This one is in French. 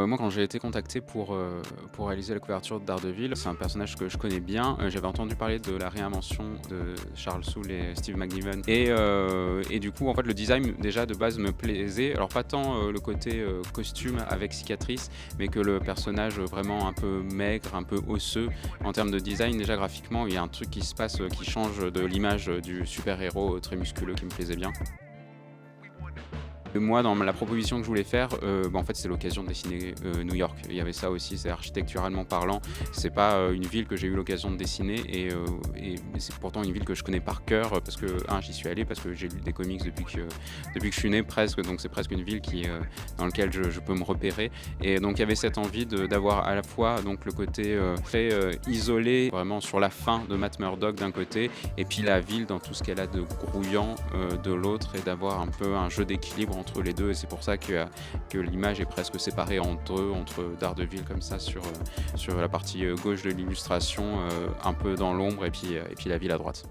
Moi, quand j'ai été contacté pour réaliser la couverture de Daredevil, c'est un personnage que je connais bien. J'avais entendu parler de la réinvention de Charles Soule et Steve McNiven et du coup, en fait, le design, déjà, de base, me plaisait. Alors pas tant, le côté, costume avec cicatrice, mais que le personnage, vraiment un peu maigre, un peu osseux. En termes de design, déjà, graphiquement, il y a un truc qui se passe, qui change de l'image, du super-héros, très musculeux qui me plaisait bien. Moi, dans la proposition que je voulais faire, en fait, c'est l'occasion de dessiner, New York. Il y avait ça aussi, c'est architecturalement parlant, c'est pas, une ville que j'ai eu l'occasion de dessiner et mais c'est pourtant une ville que je connais par cœur, parce que j'y suis allé, parce que j'ai lu des comics depuis que je suis né presque, donc c'est presque une ville dans lequel je peux me repérer et donc il y avait cette envie d'avoir à la fois donc le côté, très, isolé, vraiment sur la fin de Matt Murdock d'un côté et puis la ville dans tout ce qu'elle a de grouillant, de l'autre et d'avoir un peu un jeu d'équilibre entre les 2 et c'est pour ça que l'image est presque séparée en 2 entre Daredevil comme ça sur la partie, gauche de l'illustration, un peu dans l'ombre et puis la ville à droite.